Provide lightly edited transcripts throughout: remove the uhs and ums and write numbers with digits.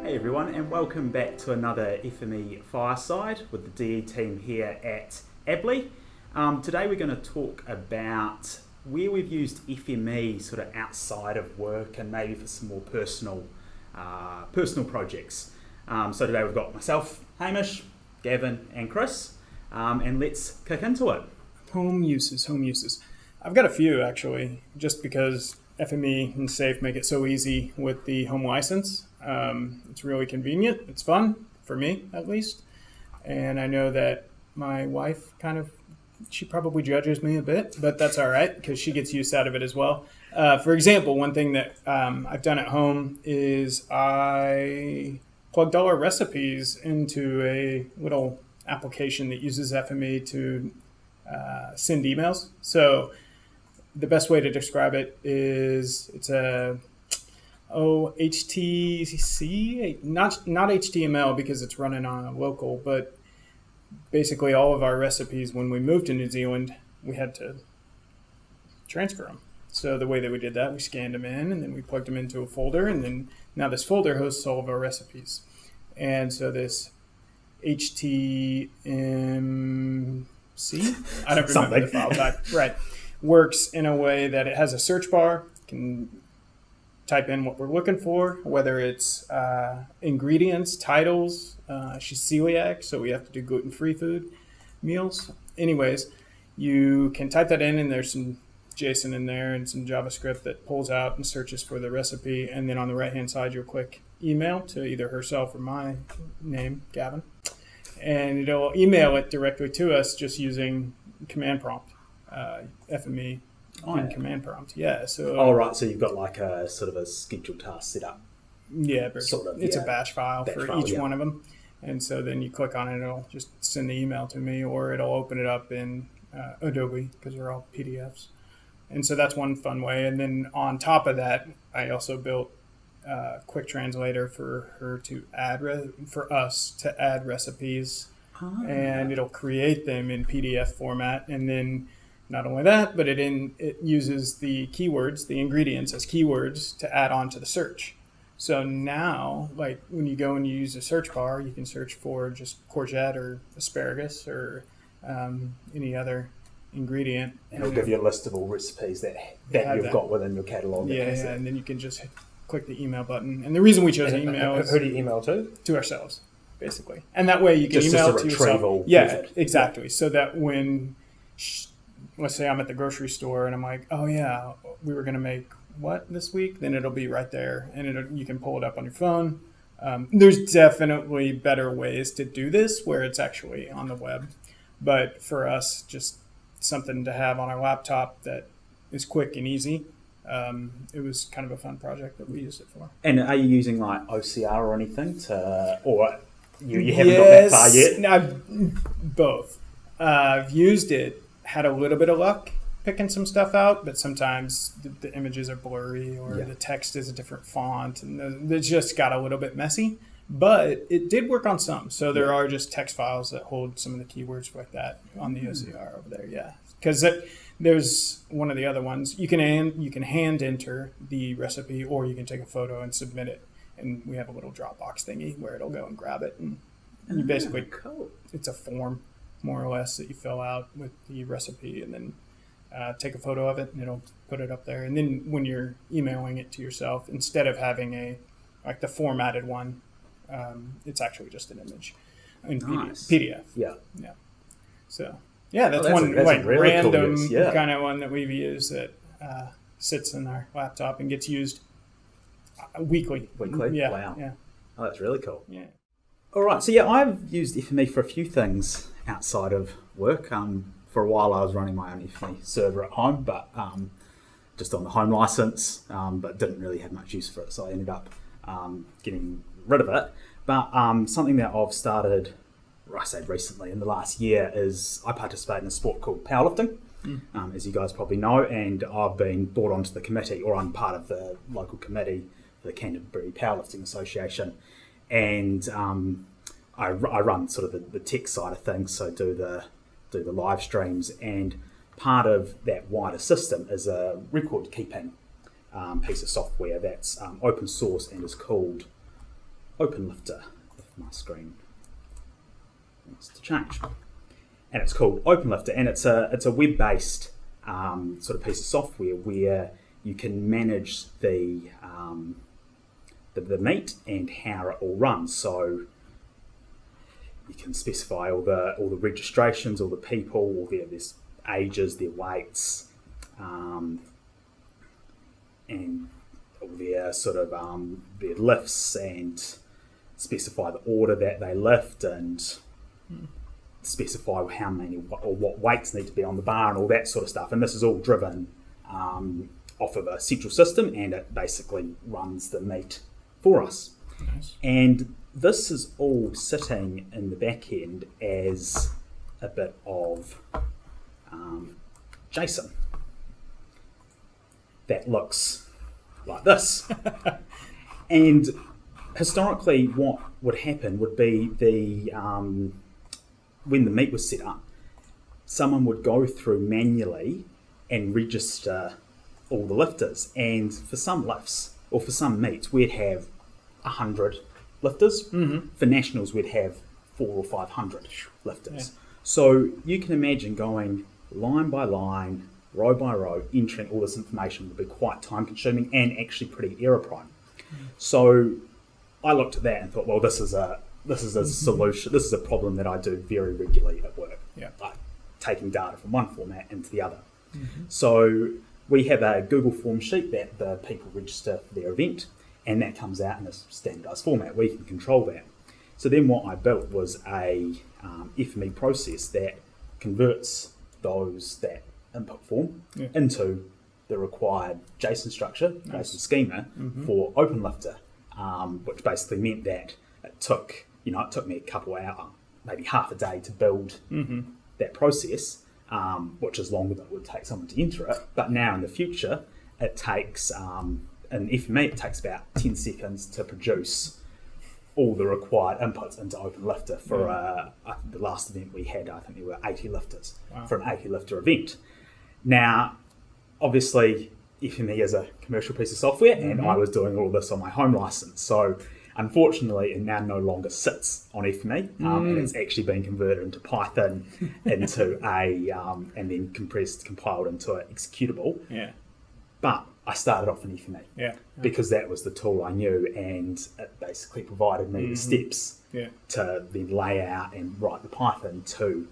Hey everyone, and welcome back to another FME Fireside with the DE team here at Abley. Today we're going to talk about where we've used FME sort of outside of work and maybe for some more personal projects. So today we've got myself, Hamish, Gavin and Chris, and let's kick into it. Home uses. I've got a few actually, just because FME and SAFE make it so easy with the home license. It's really convenient. It's fun, for me at least. And I know that my wife she probably judges me a bit, but that's all right because she gets use out of it as well. For example, one thing that I've done at home is I plugged all our recipes into a little application that uses FME to send emails. So the best way to describe it is it's a HTC, not HTML because it's running on a local, but basically all of our recipes when we moved to New Zealand, we had to transfer them. So the way that we did that, we scanned them in and then we plugged them into a folder, and then now this folder hosts all of our recipes. And so this HTMC, I don't remember the file type, right, works in a way that it has a search bar, can type in what we're looking for, whether it's ingredients, titles. She's celiac, so we have to do gluten-free food meals. Anyways, you can type that in, and there's some JSON in there and some JavaScript that pulls out and searches for the recipe. And then on the right-hand side, you'll click email to either herself or my name, Gavin. And it'll email it directly to us just using command prompt, FME. Command prompt, yeah. So right. So you've got like a sort of a scheduled task set up. Yeah, it's a batch file for each one of them, and so then you click on it, it'll just send the email to me, or it'll open it up in Adobe because they're all PDFs, and so that's one fun way. And then on top of that, I also built a quick translator for her to add for us to add recipes, and it'll create them in PDF format, and then. Not only that, but it uses the keywords, the ingredients as keywords to add on to the search. So now, like when you go and you use a search bar, you can search for just courgette or asparagus or any other ingredient. And it'll give you a list of all recipes that you've got within your catalogue. Yeah, and then you can just click the email button. And the reason we chose email is... Who do you email to? To ourselves, basically. And that way you can email to yourself. Yeah, exactly. So that when... let's say I'm at the grocery store and I'm like, oh yeah, we were going to make what this week? Then it'll be right there, and you can pull it up on your phone. There's definitely better ways to do this where it's actually on the web. But for us, just something to have on our laptop that is quick and easy. It was kind of a fun project that we used it for. And are you using like OCR or anything or you haven't got that far yet? No, both. I've used it. Had a little bit of luck picking some stuff out, but sometimes the images are blurry or the text is a different font, and it just got a little bit messy. But it did work on some. So there are just text files that hold some of the keywords like that on the OCR over there. Yeah, because there's one of the other ones. You can hand enter the recipe, or you can take a photo and submit it. And we have a little Dropbox thingy where it'll go and grab it, and you basically it's a form, more or less, that you fill out with the recipe, and then take a photo of it, and it'll put it up there. And then when you're emailing it to yourself, instead of having the formatted one, it's actually just an image in PDF. Yeah. So that's one really random kind of one that we've used that sits in our laptop and gets used weekly. Yeah. Wow. Yeah. Oh, that's really cool. Yeah. All right, so I've used FME for a few things outside of work. For a while I was running my own FME server at home, but just on the home license, but didn't really have much use for it, so I ended up getting rid of it. But something that I've started, I say recently in the last year, is I participate in a sport called powerlifting, as you guys probably know, and I've been brought onto the committee, or I'm part of the local committee for the Canterbury Powerlifting Association. And I run sort of the tech side of things, so do the live streams, and part of that wider system is a record keeping piece of software that's open source and is called open lifter if my screen wants to change. And it's called Open Lifter, and it's a web-based sort of piece of software where you can manage the meet and how it all runs. So you can specify all the registrations, all the people, all their ages, their weights, and all their sort of their lifts, and specify the order that they lift, and specify how many or what weights need to be on the bar and all that sort of stuff. And this is all driven off of a central system, and it basically runs the meet for us. Nice. And this is all sitting in the back end as a bit of JSON that looks like this. And historically, what would happen would be when the meet was set up, someone would go through manually and register all the lifters. And for some lifts, or for some meets, we'd have 100 lifters. Mm-hmm. For nationals, we'd have 400 or 500 lifters. Yeah. So you can imagine going line by line, row by row, entering all this information would be quite time consuming and actually pretty error prone. So I looked at that and thought, well, this is a solution. This is a problem that I do very regularly at work. Yeah. Like taking data from one format into the other. Mm-hmm. So we have a Google form sheet that the people register for their event, and that comes out in a standardized format. We can control that. So then what I built was a FME process that converts that input form into the required JSON structure, JSON schema for OpenLifter, which basically meant that it took me a couple hours, maybe half a day to build that process, which is longer than it would take someone to enter it. But now in the future, it takes, in FME, it takes about 10 seconds to produce all the required inputs into OpenLifter for the last event we had. I think there were 80 lifters for an 80 lifter event. Now, obviously, FME is a commercial piece of software, and I was doing all this on my home license. So unfortunately, it now no longer sits on FME, and it's actually been converted into Python, into and then compiled into an executable. Yeah. But I started off in FME because that was the tool I knew, and it basically provided me the steps to then lay out and write the Python to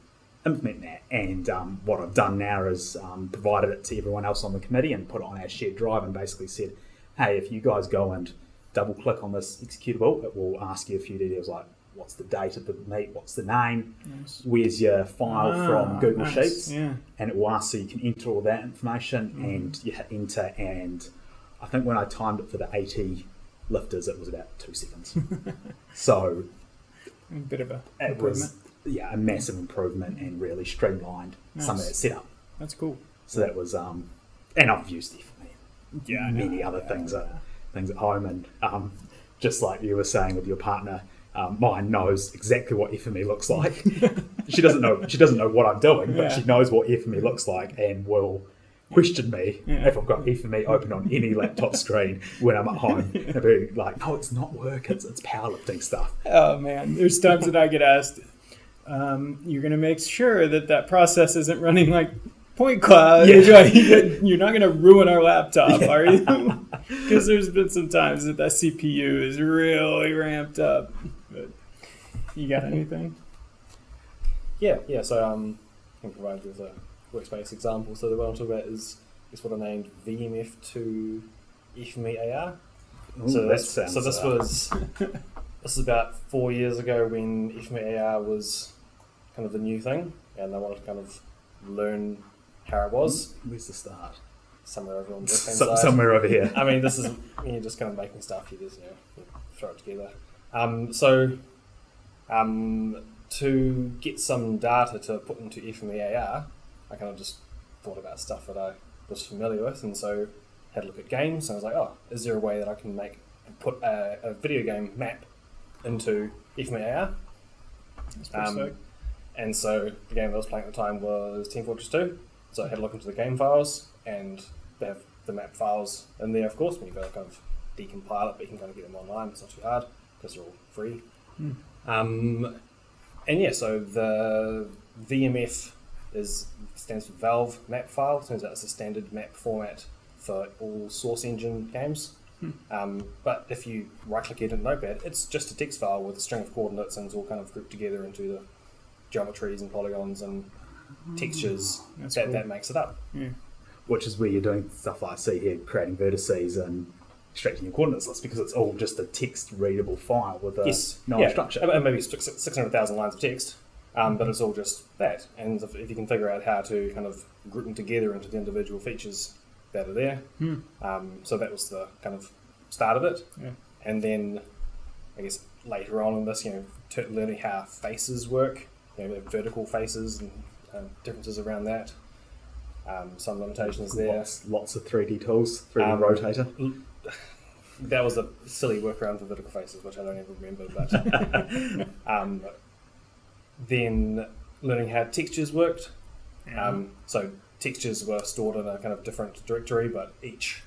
implement that. And what I've done now is provided it to everyone else on the committee and put it on our shared drive and basically said, hey, if you guys go and double click on this executable, it will ask you a few details like what's the date of the meet, what's the name, where's your file from Google Sheets, and it will ask so you can enter all that information and you hit enter. And I think when I timed it for the 80 lifters, it was about 2 seconds. So a bit of a improvement. A massive improvement and really streamlined some of that setup. That's cool. So that was, and I've used it for many other things at home, and just like you were saying with your partner, mine knows exactly what FME looks like. She doesn't know what I'm doing, but she knows what FME looks like and will question me if I've got FME open on any laptop screen when I'm at home. And be like, no, it's not work, it's powerlifting stuff. Oh man, there's times that I get asked, you're going to make sure that process isn't running like point cloud. You're not going to ruin our laptop, are you? Because there's been some times that CPU is really ramped up. But you got anything? Yeah. So I can provide you with a workspace example. So the one I'm talking about is what I named VMF to FME AR. Ooh, so this was about 4 years ago when FME AR was kind of the new thing, and I wanted to kind of learn how it was. Where's the start? Somewhere over on the left-hand side. Somewhere over here. I mean, this is when you're just kind of making stuff. You just throw it together. So to get some data to put into FME AR, I kind of just thought about stuff that I was familiar with, and so had a look at games. And I was like, is there a way that I can put a video game map into FME AR? That's pretty sick. And so the game I was playing at the time was Team Fortress 2. So I had a look into the game files, and they have the map files in there, of course, when you've got to kind of decompile it, but you can kind of get them online. It's not too hard. Those are all free. And yeah, so the VMF stands for Valve Map File. Turns out it's a standard map format for all Source Engine games. But if you right-click it in Notepad, it's just a text file with a string of coordinates, and it's all kind of grouped together into the geometries and polygons and textures that makes it up. Yeah. Which is where you're doing stuff like I see here, creating vertices and extracting your coordinates list, because it's all just a text-readable file with no structure. And maybe 600,000 lines of text, but it's all just that. And if you can figure out how to kind of group them together into the individual features that are there. So that was the kind of start of it. Yeah. And then, I guess, later on in this, learning how faces work, vertical faces and differences around that. Some limitations there. Lots of 3D tools, 3D rotator. That was a silly workaround for vertical faces, which I don't even remember. But then learning how textures worked. So textures were stored in a kind of different directory, but each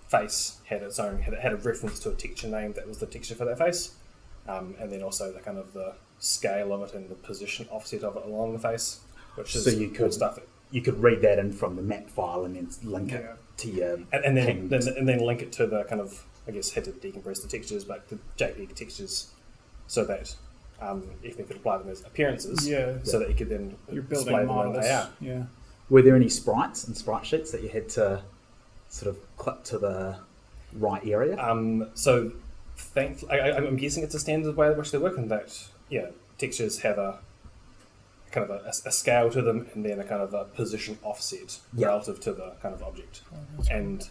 face had its own had a reference to a texture name that was the texture for that face, and then also the kind of the scale of it and the position offset of it along the face, which is cool stuff. You could read that in from the map file and then link it to your and then link it to the kind of, I guess, had to decompress the textures, but the JPEG textures, so that if you could apply them as appearances, so that you could then you're building display models. them in AR. Yeah. Were there any sprites and sprite sheets that you had to sort of clip to the right area? So thankfully, I'm guessing it's a standard way in which they work, in that textures have a kind of a scale to them, and then a kind of a position offset relative to the kind of object. And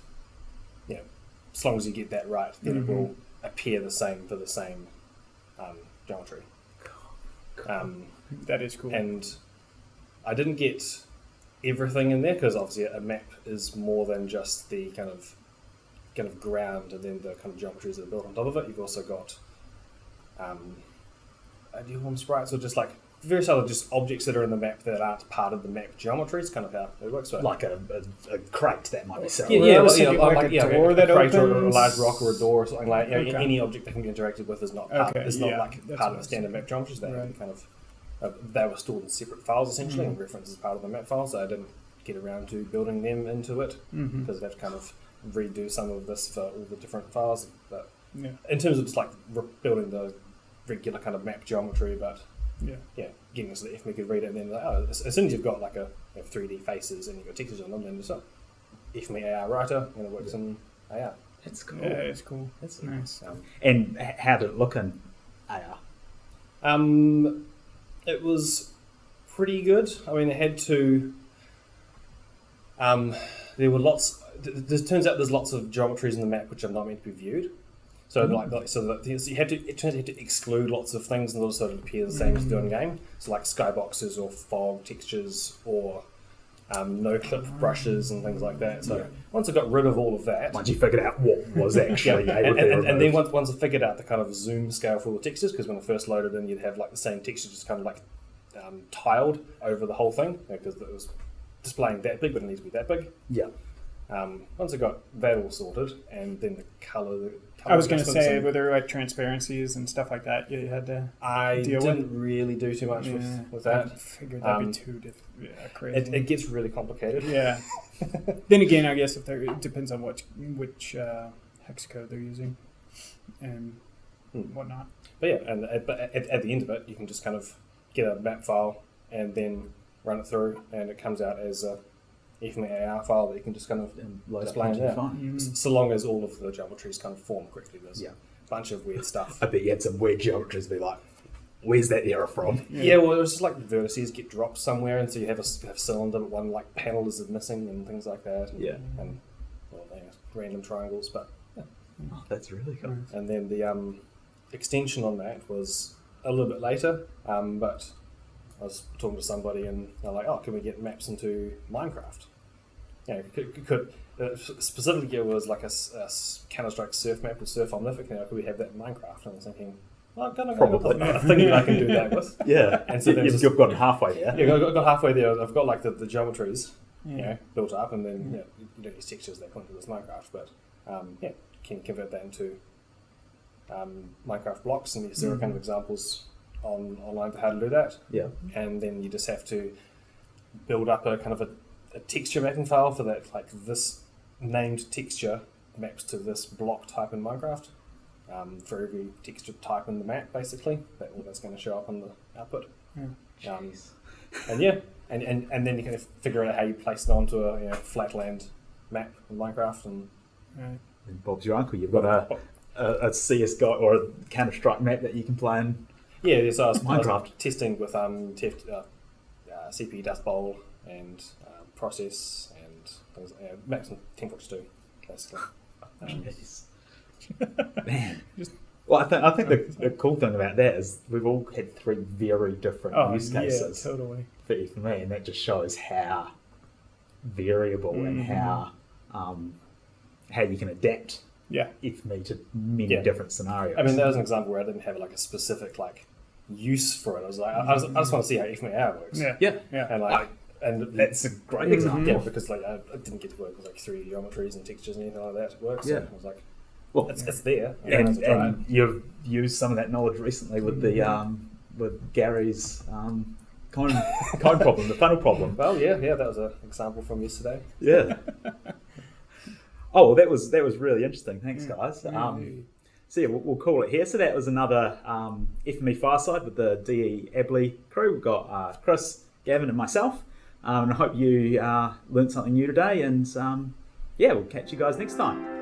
as long as you get that right, then it will appear the same for the same geometry. That is cool. And I didn't get everything in there, because obviously a map is more than just the kind of ground and then the kind of geometries that are built on top of it. You've also got do you call them sprites, or just like various other just objects that are in the map that aren't part of the map geometry. It's kind of how it works. Like a crate that might be set. Like a door that crate opens, or a large rock or a door or something like any object that can be interacted with is not part, part of the standard map geometries. They kind of they were stored in separate files essentially, and referenced as part of the map file. So I didn't get around to building them into it, because I'd have to kind of redo some of this for all the different files. But in terms of just like building the regular kind of map geometry, but getting so that FME could read it, and then as soon as you've got like a 3D faces and you've got textures on them, then just FME AR writer, and it works in AR. That's cool. Yeah, it's cool. That's nice. And how did it look in AR? It was pretty good. I mean, it had to. There were lots. It turns out there's lots of geometries in the map which are not meant to be viewed. So you had to. It turns out you had to exclude lots of things, and also it appear the same as you do in game. So like skyboxes or fog textures or no clip brushes and things like that. So once I got rid of all of that, once you figured out what was actually able to be removed. And then once I figured out the kind of zoom scale for all the textures, because when I first loaded in, you'd have like the same texture just kind of like tiled over the whole thing, because it was displaying that big, but it needs to be that big. Yeah. Once I got that all sorted, and then the color. I was going to say, were there like transparencies and stuff like that you had to deal with? I didn't really do too much with that. I figured that'd be too crazy. It gets really complicated. Yeah. Then again, I guess it depends on which hex code they're using and whatnot. But at the end of it, you can just kind of get a map file and then run it through, and it comes out as a FME AR file that you can just kind of display in there. So long as all of the geometries kind of form correctly. There's a bunch of weird stuff. I bet you had some weird geometries be like, where's that error from? Yeah, well, it was just like vertices get dropped somewhere, and so you have a cylinder, but one like panel is missing and things like that. And random triangles, but Oh, that's really cool. And then the extension on that was a little bit later, but I was talking to somebody and they're like, "Oh, can we get maps into Minecraft?" Could specifically it was like a Counter-Strike surf map with Surf Omnific. Could we have that in Minecraft? And I was thinking, well, I've got a thing that I can do that with. Yeah, and so you've gotten halfway there. Yeah, I got halfway there. I've got like the geometries, built up, and then you don't use textures that point to this Minecraft, but can convert that into Minecraft blocks, and there are kind of examples online for how to do that. Yeah. And then you just have to build up a kind of a texture mapping file for that, like this named texture maps to this block type in Minecraft. For every texture type in the map, basically, that's going to show up on the output. And then you can figure out how you place it onto a flatland map in Minecraft. And Bob's your uncle. You've got a CS guy or a Counter-Strike map that you can play in. Yeah, so I was Minecraft testing with CPU Dust Bowl and process and things, maps and templates too, basically. Jeez. Man. Well, I think the cool thing about that is we've all had 3 very different use cases totally. for me, and that just shows how variable and how you can adapt FME to many different scenarios. I mean, that was an example where I didn't have like a specific use for it. I was like, I just want to see how FME works. And that's a great example. Yeah, because I didn't get to work with 3D geometries and textures and anything like that at work. So I was like, well, it's there. And you've used some of that knowledge recently with the with Gary's cone problem, the funnel problem. Well, yeah, that was an example from yesterday. Yeah. Oh, well, that was really interesting. Thanks, guys. So yeah, we'll call it here. So that was another FME Fireside with the DE Abley crew. We've got Chris, Gavin, and myself. And I hope you learned something new today. And we'll catch you guys next time.